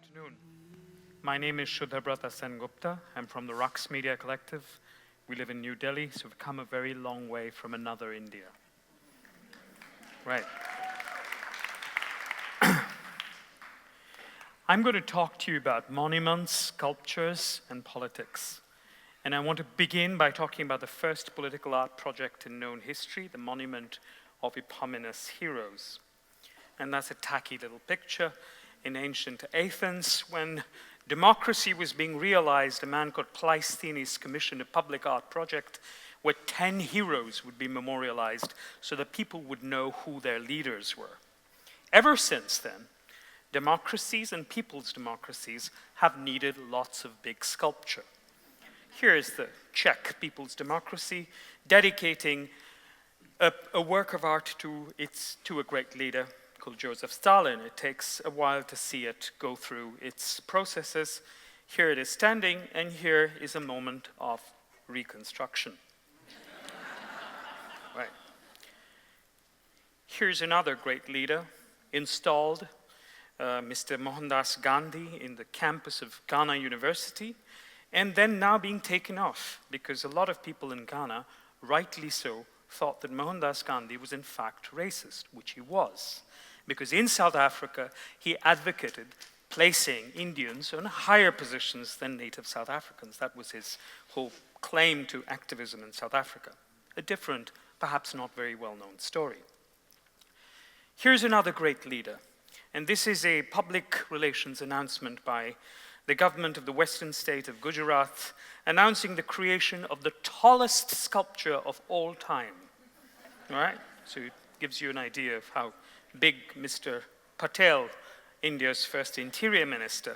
Afternoon. My name is Shuddhabrata Sengupta. I'm from the Raqs Media Collective. We live in New Delhi, so we've come a very long way from another India. Right. I'm going to talk to you about monuments, sculptures, and politics. And I want to begin by talking about the first political art project in known history, the Monument of Eponymous Heroes. And that's a tacky little picture in ancient Athens. When democracy was being realized, a man called Pleisthenes commissioned a public art project where 10 heroes would be memorialized so that people would know who their leaders were. Ever since then, democracies and people's democracies have needed lots of big sculpture. Here is the Czech People's Democracy dedicating a work of art to a great leader called Joseph Stalin. It takes a while to see it go through its processes. Here it is standing, and here is a moment of reconstruction. Right. Here's another great leader installed, Mr. Mohandas Gandhi, in the campus of Ghana University, and then now being taken off, because a lot of people in Ghana, rightly so, thought that Mohandas Gandhi was in fact racist, which he was. Because in South Africa, he advocated placing Indians on higher positions than native South Africans. That was his whole claim to activism in South Africa. A different, perhaps not very well-known story. Here's another great leader. And this is a public relations announcement by the government of the western state of Gujarat, announcing the creation of the tallest sculpture of all time. All right? So it gives you an idea of how big Mr. Patel, India's first interior minister,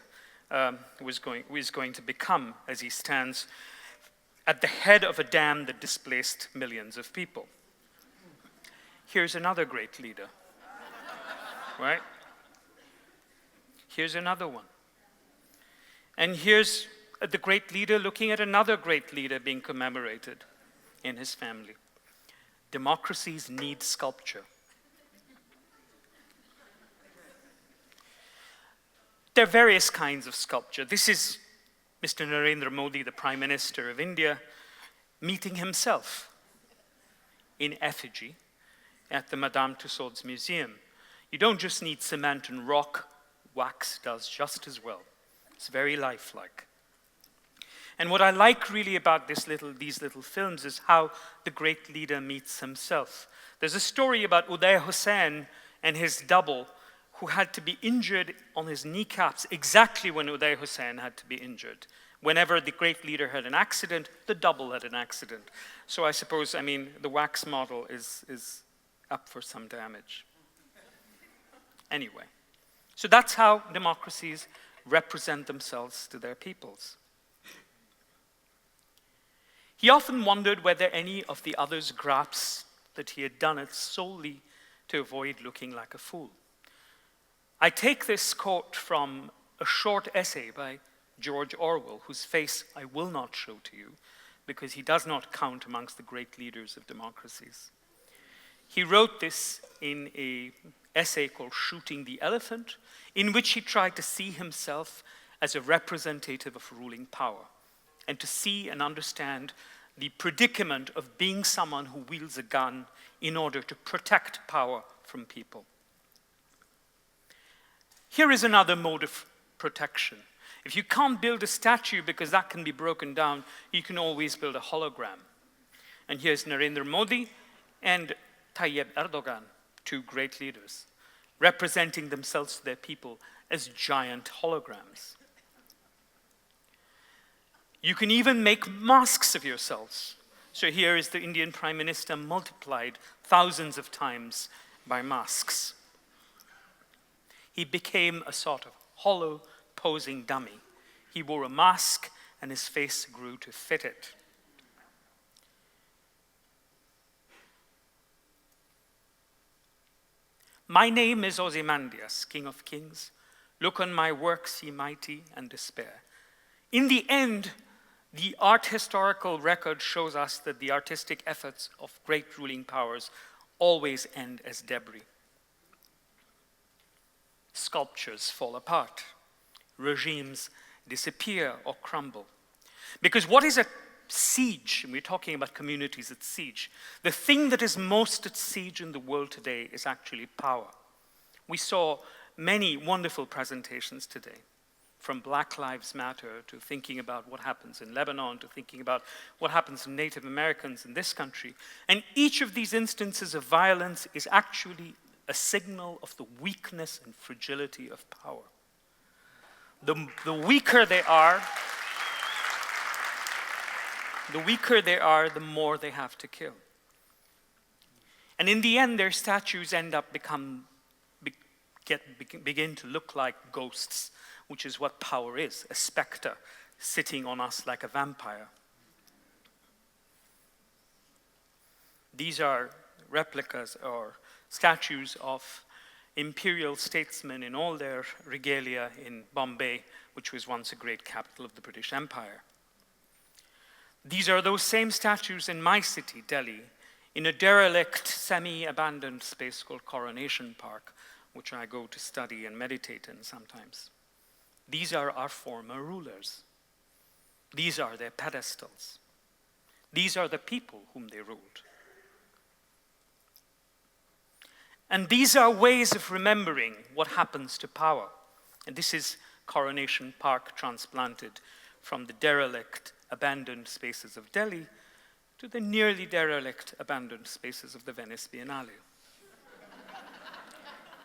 was going to become as he stands at the head of a dam that displaced millions of people. Here's another great leader. Right? Here's another one. And here's the great leader looking at another great leader being commemorated in his family. Democracies need sculpture. There are various kinds of sculpture. This is Mr. Narendra Modi, the Prime Minister of India, meeting himself in effigy at the Madame Tussauds Museum. You don't just need cement and rock. Wax does just as well. It's very lifelike. And what I like really about these little films is how the great leader meets himself. There's a story about Uday Hussain and his double, who had to be injured on his kneecaps exactly when Uday Hussain had to be injured. Whenever the great leader had an accident, the double had an accident. So I suppose, the wax model is up for some damage. Anyway, so that's how democracies represent themselves to their peoples. He often wondered whether any of the others grasped that he had done it solely to avoid looking like a fool. I take this quote from a short essay by George Orwell, whose face I will not show to you, because he does not count amongst the great leaders of democracies. He wrote this in an essay called Shooting the Elephant, in which he tried to see himself as a representative of ruling power, and to see and understand the predicament of being someone who wields a gun in order to protect power from people. Here is another mode of protection. If you can't build a statue because that can be broken down, you can always build a hologram. And here's Narendra Modi and Tayyip Erdogan, two great leaders, representing themselves to their people as giant holograms. You can even make masks of yourselves. So here is the Indian Prime Minister multiplied thousands of times by masks. He became a sort of hollow posing dummy. He wore a mask and his face grew to fit it. My name is Ozymandias, King of Kings. Look on my works, ye mighty, and despair. In the end, the art historical record shows us that the artistic efforts of great ruling powers always end as debris. Sculptures fall apart. regimes disappear or crumble. Because what is at siege, and we're talking about communities at siege, the thing that is most at siege in the world today is actually power. We saw many wonderful presentations today, from Black Lives Matter to thinking about what happens in Lebanon, to thinking about what happens to Native Americans in this country. And each of these instances of violence is actually a signal of the weakness and fragility of power. The weaker they are, the more they have to kill. And in the end, their statues end up begin to look like ghosts, which is what power is, a specter sitting on us like a vampire. These are replicas or statues of imperial statesmen in all their regalia in Bombay, which was once a great capital of the British Empire. These are those same statues in my city, Delhi, in a derelict, semi-abandoned space called Coronation Park, which I go to study and meditate in sometimes. These are our former rulers. These are their pedestals. These are the people whom they ruled. And these are ways of remembering what happens to power. And this is Coronation Park transplanted from the derelict, abandoned spaces of Delhi to the nearly derelict, abandoned spaces of the Venice Biennale.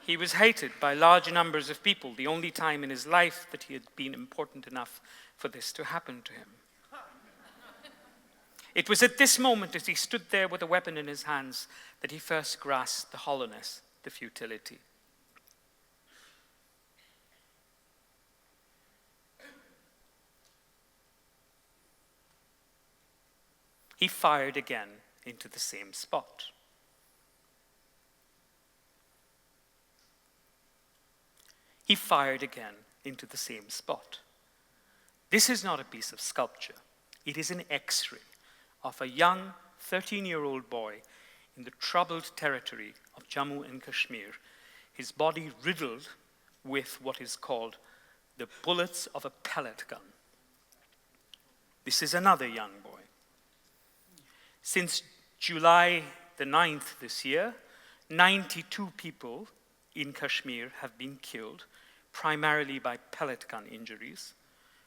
He was hated by large numbers of people, the only time in his life that he had been important enough for this to happen to him. It was at this moment, as he stood there with a weapon in his hands, that he first grasped the hollowness, the futility. He fired again into the same spot. He fired again into the same spot. This is not a piece of sculpture. It is an X-ray of a young 13-year-old boy in the troubled territory of Jammu and Kashmir, his body riddled with what is called the bullets of a pellet gun. This is another young boy. Since July the 9th this year, 92 people in Kashmir have been killed, primarily by pellet gun injuries.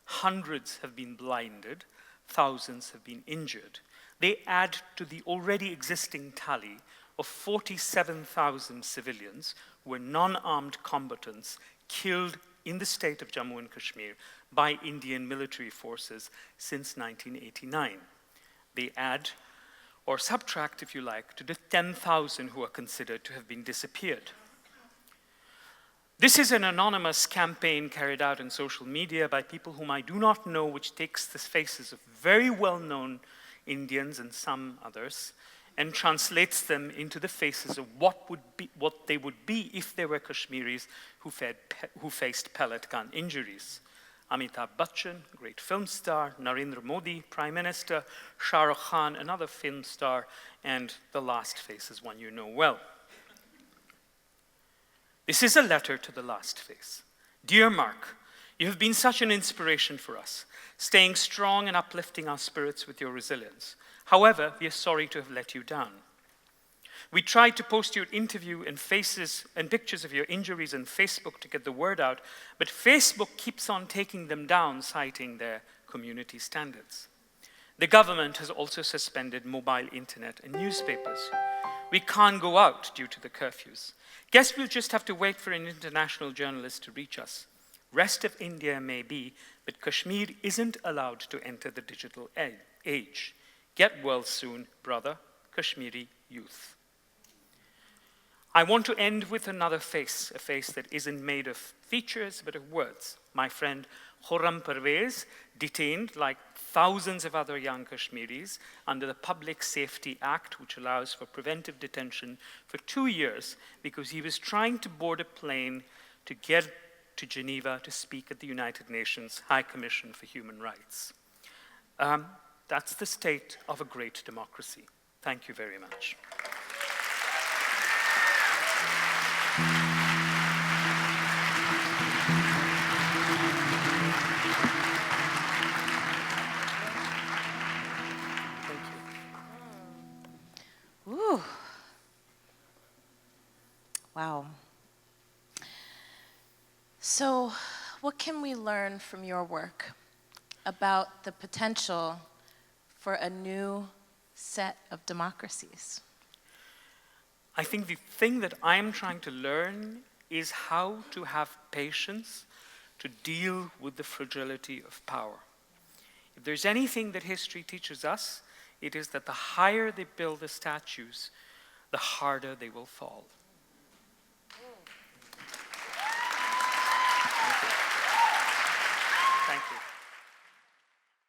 Hundreds have been blinded, thousands have been injured. They add to the already existing tally of 47,000 civilians who were non-armed combatants killed in the state of Jammu and Kashmir by Indian military forces since 1989. They add, or subtract if you like, to the 10,000 who are considered to have been disappeared. This is an anonymous campaign carried out in social media by people whom I do not know, which takes the faces of very well-known Indians and some others and translates them into the faces of what they would be if they were Kashmiris who faced pellet gun injuries. Amitabh Bachchan, great film star, Narendra Modi, Prime Minister, Shah Rukh Khan, another film star, and the last face is one you know well. This is a letter to the last face. Dear Mark, you have been such an inspiration for us, staying strong and uplifting our spirits with your resilience. However, we are sorry to have let you down. We tried to post your interview and faces and pictures of your injuries on Facebook to get the word out, but Facebook keeps on taking them down, citing their community standards. The government has also suspended mobile internet and newspapers. We can't go out due to the curfews. Guess we'll just have to wait for an international journalist to reach us. Rest of India may be, but Kashmir isn't allowed to enter the digital age. Get well soon, brother, Kashmiri youth. I want to end with another face, a face that isn't made of features, but of words. My friend Khurram Parvez, detained like thousands of other young Kashmiris under the Public Safety Act, which allows for preventive detention for 2 years because he was trying to board a plane to get to Geneva to speak at the United Nations High Commission for Human Rights. That's the state of a great democracy. Thank you very much. Wow. So, what can we learn from your work about the potential for a new set of democracies? I think the thing that I'm trying to learn is how to have patience to deal with the fragility of power. If there's anything that history teaches us, it is that the higher they build the statues, the harder they will fall.